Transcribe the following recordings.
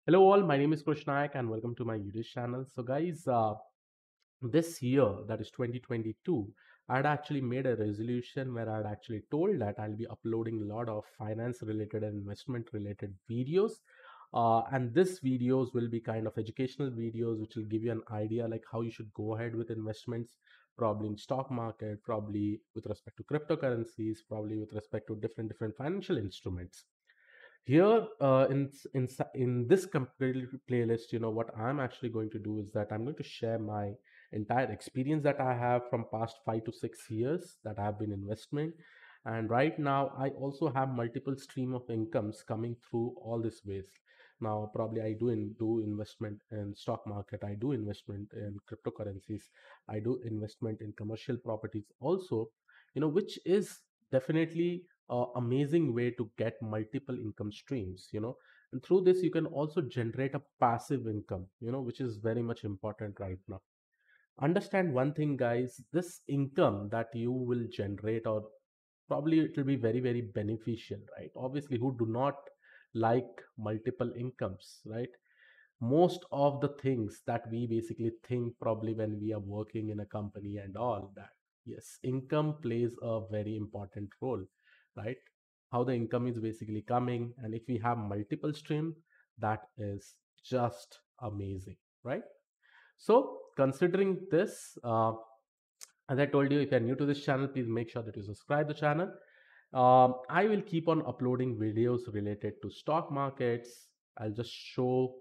Hello all, my name is Krish Nayak and welcome to my YouTube channel. So guys, this year, that is 2022, I'd actually made a resolution where I'd actually told that I'll be uploading a lot of finance related and investment related videos. And this videos will be kind of educational videos which will give you an idea like how you should go ahead with investments, probably in stock market, probably with respect to cryptocurrencies, probably with respect to different financial instruments. Here in this complete playlist, what I'm actually going to do is that I'm going to share my entire experience that I have from past 5 to 6 years that I have been investment. And right now I also have multiple stream of incomes coming through all these ways. Now probably I do investment in stock market, I do investment in cryptocurrencies, I do investment in commercial properties also, which is definitely amazing way to get multiple income streams, and through this you can also generate a passive income, which is very much important right now. Understand one thing, guys: this income that you will generate, or probably it will be very very beneficial, right? Obviously, who do not like multiple incomes, right? Most of the things that we basically think probably when we are working in a company and all that, yes, income plays a very important role, right? How the income is basically coming, and if we have multiple stream, that is just amazing, right? So considering this, as I told you, if you're new to this channel, please make sure that you subscribe the channel. I will keep on uploading videos related to stock markets. I'll just show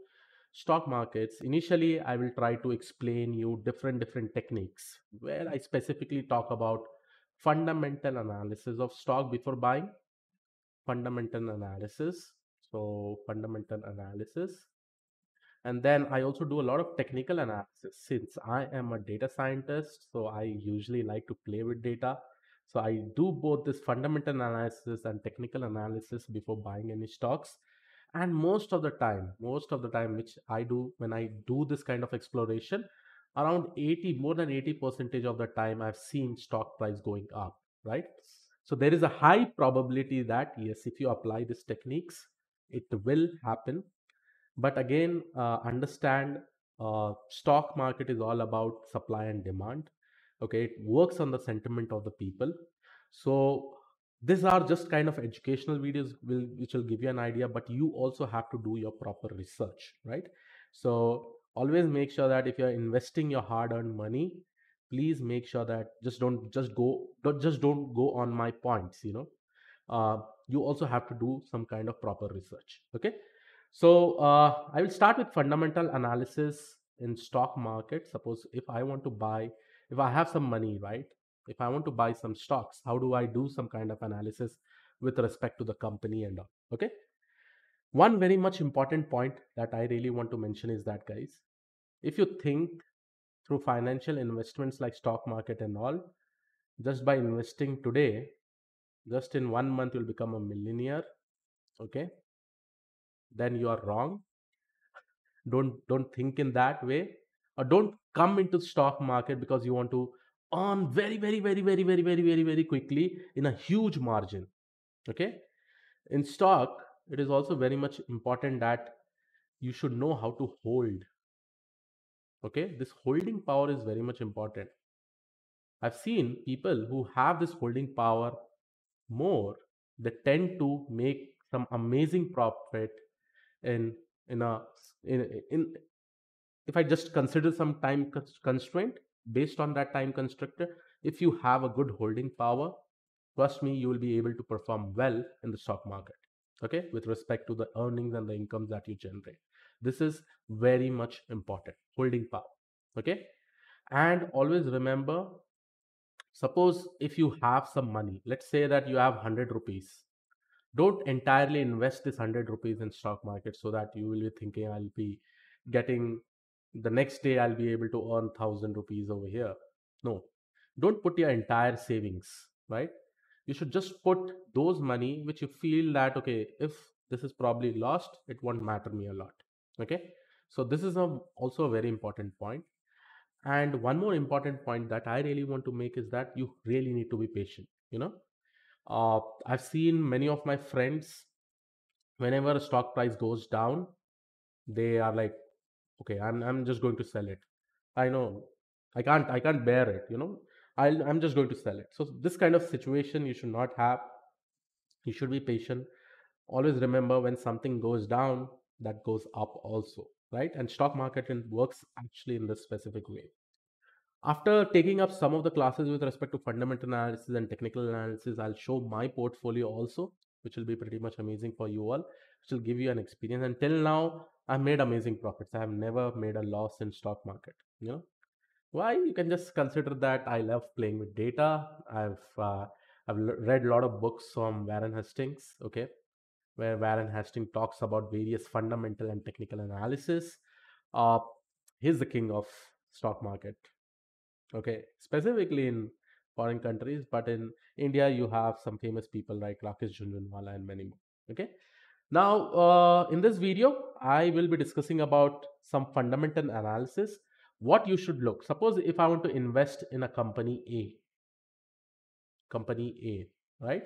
stock markets. Initially, I will try to explain you different techniques where I specifically talk about fundamental analysis of stock before buying, fundamental analysis. So fundamental analysis, and then I also do a lot of technical analysis since I am a data scientist. So I usually like to play with data. So I do both this fundamental analysis and technical analysis before buying any stocks. And most of the time, which I do when I do this kind of exploration, around 80, more than 80 percentage of the time, I've seen stock price going up, right? So there is a high probability that yes, if you apply these techniques, it will happen. But again, understand, stock market is all about supply and demand. Okay, it works on the sentiment of the people. So these are just kind of educational videos which will give you an idea, but you also have to do your proper research, right? So always make sure that if you're investing your hard earned money, please make sure that just don't go on my points, you also have to do some kind of proper research. Okay, so I will start with fundamental analysis in stock market. Suppose if I have some money, right? If I want to buy some stocks, how do I do some kind of analysis with respect to the company and all? Okay, one very much important point that I really want to mention is that, guys, if you think through financial investments like stock market and all, just by investing today, just in 1 month you'll become a millionaire. Okay, then you are wrong. Don't think in that way, or don't come into stock market because you want to earn very quickly in a huge margin. Okay, in stock it is also very much important that you should know how to hold. Okay, this holding power is very much important. I've seen people who have this holding power more, they tend to make some amazing profit in in a in if I just consider some time constraint, based on that time constraint, if you have a good holding power, trust me, you will be able to perform well in the stock market. Okay, with respect to the earnings and the incomes that you generate, this is very much important. Holding power. Okay, and always remember, suppose if you have some money, let's say that you have 100 rupees, don't entirely invest this 100 rupees in stock market so that you will be thinking I'll be getting the next day I'll be able to earn 1,000 rupees over here. No, don't put your entire savings, right? You should just put those money which you feel that okay, if this is probably lost, it won't matter me a lot. Okay, so this is also a very important point. And one more important point that I really want to make is that you really need to be patient. I've seen many of my friends, whenever a stock price goes down, They are like, okay, I'm just going to sell it. I know I can't bear it, I'm just going to sell it. So this kind of situation you should not have. You should be patient. Always remember, when something goes down, that goes up also, right? And stock market works actually in this specific way. After taking up some of the classes with respect to fundamental analysis and technical analysis, I'll show my portfolio also, which will be pretty much amazing for you all, which will give you an experience. Until now, I've made amazing profits. I have never made a loss in stock market. Why? You can just consider that I love playing with data. I've read a lot of books from Warren Hastings, okay, where Warren Hastings talks about various fundamental and technical analysis. Uh, he's the king of stock market, okay, specifically in foreign countries, but in India you have some famous people like Rakesh Jhunjhunwala and many more. Okay, now in this video I will be discussing about some fundamental analysis, what you should look. Suppose if I want to invest in a company A, right?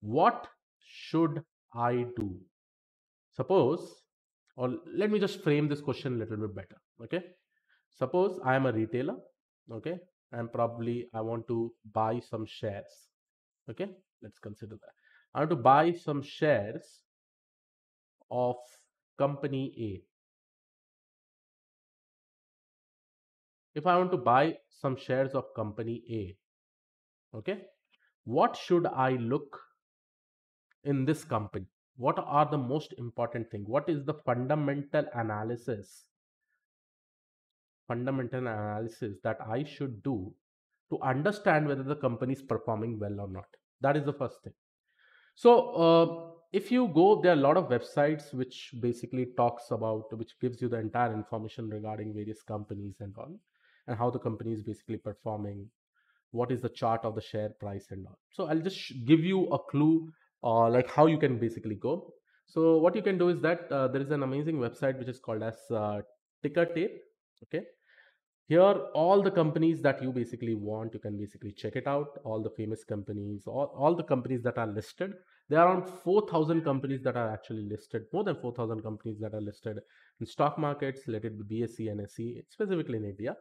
What should I do? Suppose, or let me just frame this question a little bit better. Okay, suppose I am a retailer, okay, and probably I want to buy some shares. Okay, let's consider that. I want to buy some shares of company A. If I want to buy some shares of company A, okay, what should I look in this company? What are the most important thing? What is the fundamental analysis that I should do to understand whether the company is performing well or not? That is the first thing. So if you go, there are a lot of websites which basically talks about, which gives you the entire information regarding various companies and all, and how the company is basically performing, what is the chart of the share price and all. So I'll just give you a clue, like how you can basically go. So what you can do is that there is an amazing website which is called as Ticker Tape. Okay, here all the companies that you basically want, you can basically check it out. All the famous companies, all the companies that are listed, there are around 4,000 companies that are actually listed, more than 4,000 companies that are listed in stock markets, let it be BSE, NSE, specifically in India.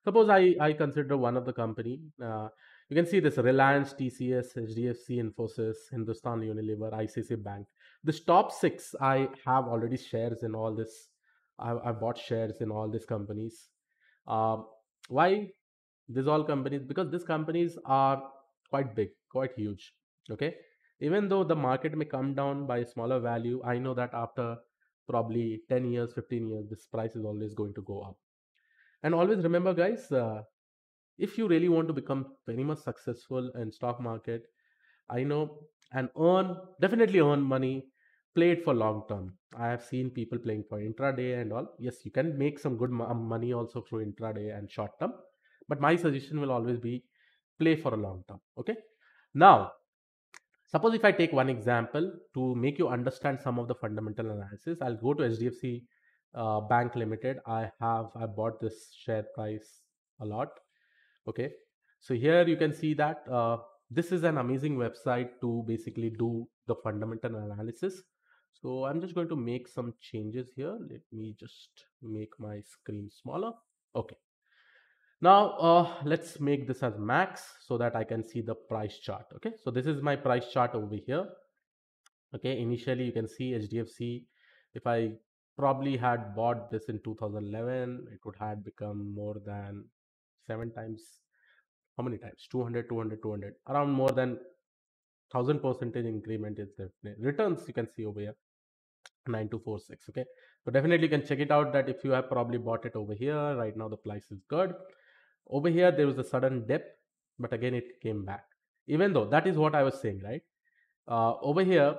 Suppose I consider one of the company. You can see this: Reliance, TCS, HDFC, Infosys, Hindustan Unilever, ICICI Bank. This top six, I have already shares in all this. I bought shares in all these companies. Um, why these all companies? Because these companies are quite big, quite huge. Okay, even though the market may come down by a smaller value, I know that after probably 10 years, 15 years, this price is always going to go up. And always remember, guys, if you really want to become very much successful in stock market, I know, and definitely earn money, play it for long term. I have seen people playing for intraday and all. Yes, you can make some good money also through intraday and short term, but my suggestion will always be play for a long term. Okay, now suppose if I take one example to make you understand some of the fundamental analysis, I'll go to HDFC Bank Limited. I bought this share price a lot. Okay, so here you can see that this is an amazing website to basically do the fundamental analysis. So I'm just going to make some changes here. Let me just make my screen smaller. Okay, now let's make this as max so that I can see the price chart. Okay, so this is my price chart over here. Okay, initially you can see HDFC. If I probably had bought this in 2011, it would have become more than 7 times. How many times? 200, 200, 200. Around more than 1,000% increment is there. Returns you can see over here, 9246. Okay, so definitely you can check it out that if you have probably bought it over here, right now the price is good. Over here there was a sudden dip, but again it came back. Even though that is what I was saying, right? Over here,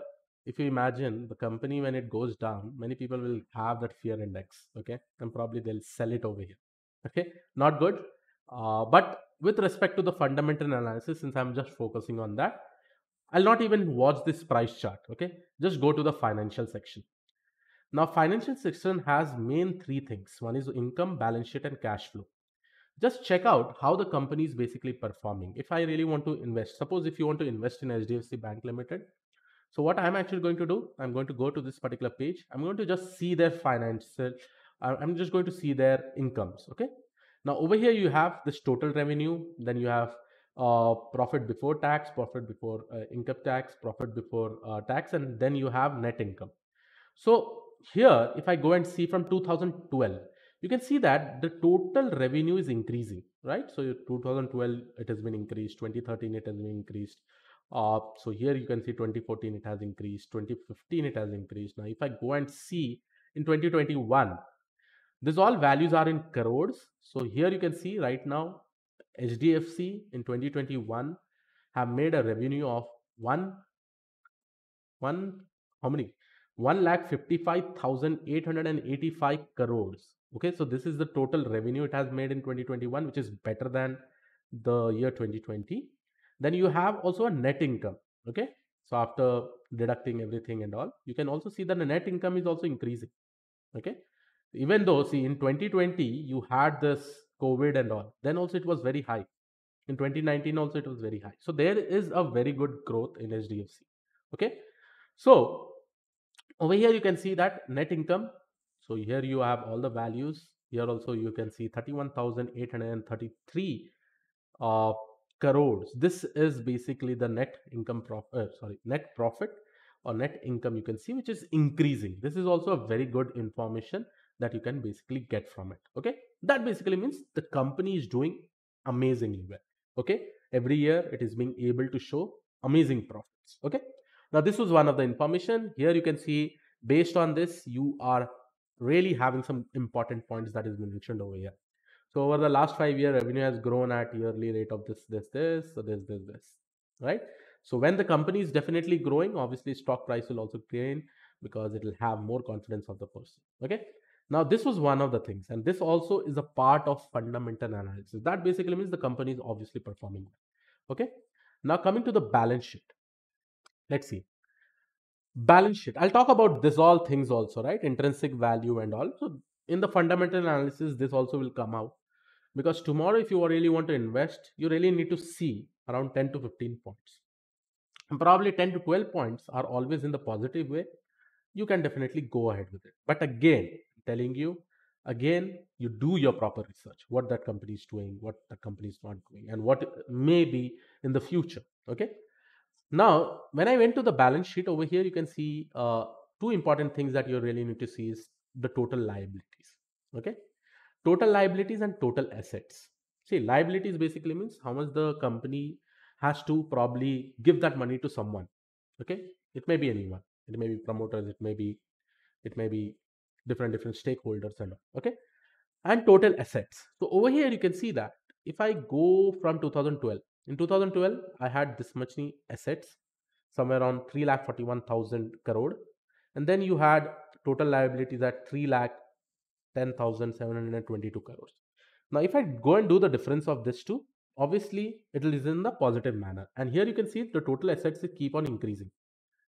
if you imagine the company when it goes down, many people will have that fear index, okay, and probably they'll sell it over here. Okay, not good. But with respect to the fundamental analysis, since I'm just focusing on that, I'll not even watch this price chart. Okay, just go to the financial section. Now, financial section has main three things. One is income, balance sheet, and cash flow. Just check out how the company is basically performing. If I really want to invest, suppose if you want to invest in HDFC Bank Limited, So what I'm actually going to do, I'm going to go to this particular page. I'm going to just see their financial. I'm just going to see their incomes. Okay. Now over here you have this total revenue. Then you have profit before tax, profit before income tax, profit before tax, and then you have net income. So here, if I go and see from 2012, you can see that the total revenue is increasing, right? So 2012, it has been increased. 2013, it has been increased. So here you can see 2014, it has increased. 2015, it has increased. Now, if I go and see in 2021, these all values are in crores. So here you can see right now, HDFC in 2021 have made a revenue of one how many 1,55,885 crores. Okay, so this is the total revenue it has made in 2021, which is better than the year 2020. Then you have also a net income. Okay, so after deducting everything and all, you can also see that the net income is also increasing. Okay, even though see in 2020 you had this COVID and all, then also it was very high. In 2019 also it was very high. So there is a very good growth in HDFC. Okay, so over here you can see that net income. So here you have all the values. Here also you can see 31,833 uh, crores. This is basically the net income net profit or net income, you can see, which is increasing. This is also a very good information that you can basically get from it. Okay, that basically means the company is doing amazingly well. Okay, every year it is being able to show amazing profits. Okay, now this was one of the information. Here you can see, based on this, you are really having some important points that is mentioned over here. So over the last 5 year, revenue has grown at yearly rate of this, so this, right? So when the company is definitely growing, obviously stock price will also gain because it will have more confidence of the person. Okay. Now this was one of the things, and this also is a part of fundamental analysis. That basically means the company is obviously performing well. Okay. Now coming to the balance sheet, let's see balance sheet. I'll talk about this all things also, right? Intrinsic value and all. So in the fundamental analysis, this also will come out, because tomorrow if you really want to invest, you really need to see around 10 to 15 points, and probably 10 to 12 points are always in the positive way. You can definitely go ahead with it, but again, telling you, again, you do your proper research, what that company is doing, what the company is not doing, and what may be in the future. Okay, now when I went to the balance sheet over here, you can see two important things that you really need to see is the total liabilities. Okay, total liabilities and total assets. See, liabilities basically means how much the company has to probably give that money to someone. Okay, it may be anyone, it may be promoters, it may be different stakeholders and all. Okay, and total assets. So over here you can see that if I go from 2012, in 2012 I had this much assets, somewhere around 3,41,000 crore, and then you had total liabilities at 3,10,722 crores. Now, if I go and do the difference of this two, obviously it is in the positive manner. And here you can see the total assets keep on increasing.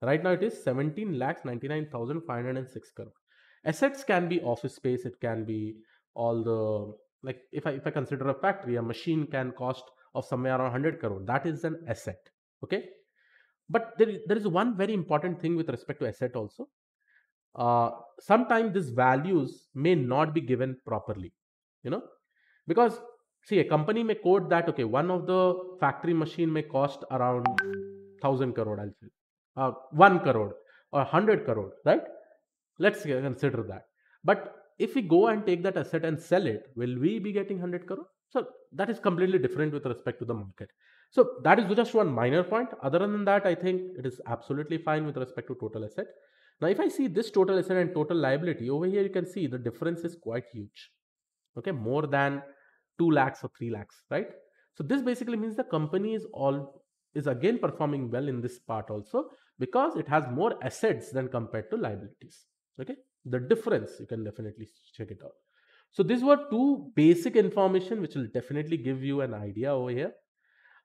Right now it is 17 lakhs 99,506 crore. Assets can be office space, it can be all the, like if I consider a factory, a machine can cost of somewhere around 100 crore. That is an asset. Okay. But there is one very important thing with respect to asset also. Sometimes these values may not be given properly, you know, because see, a company may quote that okay, one of the factory machine may cost around 1,000 crore, I'll say 1 crore or 100 crore, right? Let's consider that. But if we go and take that asset and sell it, will we be getting 100 crore? So that is completely different with respect to the market. So that is just one minor point. Other than that, I think it is absolutely fine with respect to total asset. Now if I see this total asset and total liability over here, you can see the difference is quite huge. Okay, more than 2 lakhs or 3 lakhs, right? So this basically means the company is again performing well in this part also, because it has more assets than compared to liabilities. Okay, the difference you can definitely check it out. So these were two basic information which will definitely give you an idea over here,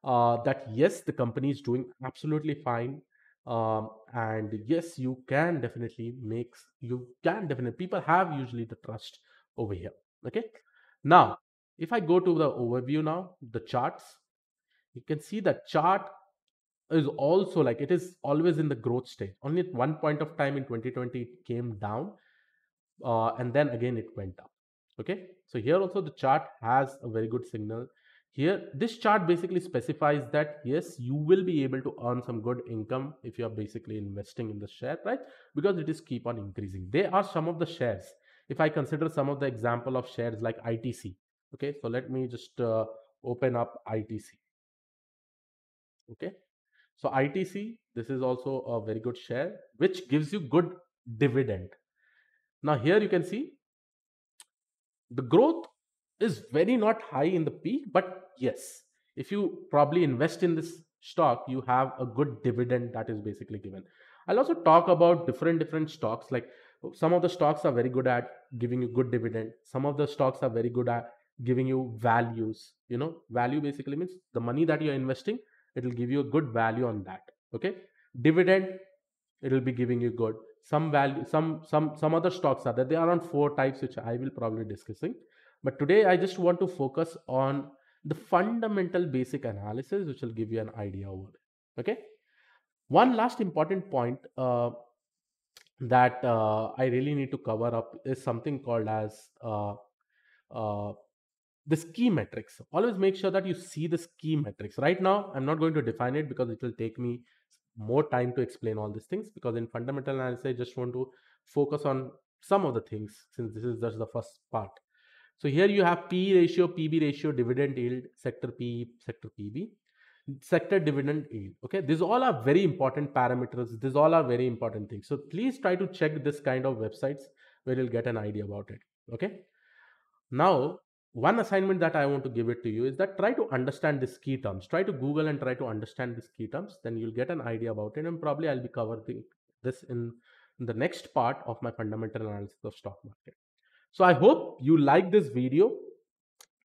that yes, the company is doing absolutely fine. And yes, you can definitely, people have usually the trust over here. Okay, now if I go to the overview, now the charts, you can see the chart is also like it is always in the growth stage. Only at one point of time in 2020 it came down, and then again it went up. Okay, so here also the chart has a very good signal. Here this chart basically specifies that yes, you will be able to earn some good income if you are basically investing in the share price, because it is keep on increasing. There are some of the shares, if I consider some of the example of shares like ITC. Okay, so let me just open up ITC. Okay, so ITC, this is also a very good share which gives you good dividend. Now here you can see the growth is very not high in the peak, but yes, if you probably invest in this stock, you have a good dividend that is basically given. I'll also talk about different stocks. Like some of the stocks are very good at giving you good dividend, some of the stocks are very good at giving you values. Value basically means the money that you're investing, it will give you a good value on that. Okay, dividend, it will be giving you good some value. Some other stocks are there. There are around four types which I will probably discussing, but today I just want to focus on the fundamental basic analysis which will give you an idea over it. Okay, one last important point that I really need to cover up is something called as uh, the key metrics. Always make sure that you see the key metrics. Right now I'm not going to define it because it will take me more time to explain all these things, because in fundamental analysis I just want to focus on some of the things since this is just the first part. So here you have P ratio, PB ratio, dividend yield, sector P, sector PB, sector dividend yield. Okay, these all are very important parameters. These all are very important things. So please try to check this kind of websites where you'll get an idea about it. Okay, now one assignment that I want to give it to you is that try to understand these key terms. Try to Google and try to understand these key terms. Then you'll get an idea about it. And probably I'll be covering this in the next part of my fundamental analysis of stock market. So I hope you like this video.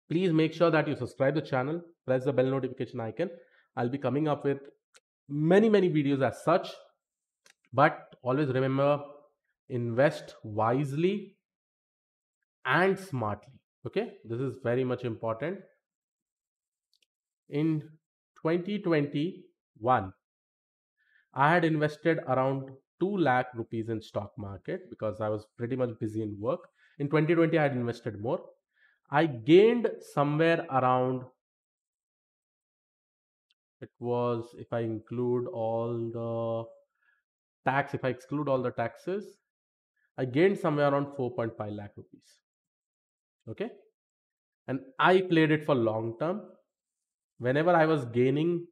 Please make sure that you subscribe the channel, press the bell notification icon. I'll be coming up with many videos as such. But always remember, invest wisely and smartly. Okay, this is very much important. In 2021, I had invested around 2 lakh rupees in stock market because I was pretty much busy in work. In 2020, I had invested more. I gained somewhere around, it was, if I include all the tax, if I exclude all the taxes, I gained somewhere around 4.5 lakh rupees. Okay, and I played it for long term. Whenever I was gaining,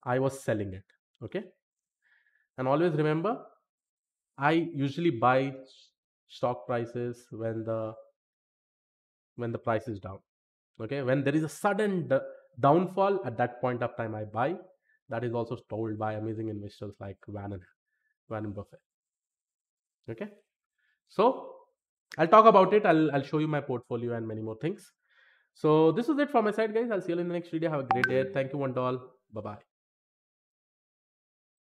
I was selling it. Okay, and always remember, I usually buy stock prices when the price is down. Okay, when there is a sudden downfall, at that point of time I buy. That is also told by amazing investors like Warren Buffett. Okay, so I'll talk about it. I'll show you my portfolio and many more things. So this is it from my side, guys. I'll see you in the next video. Have a great day. Thank you one to all. Bye bye.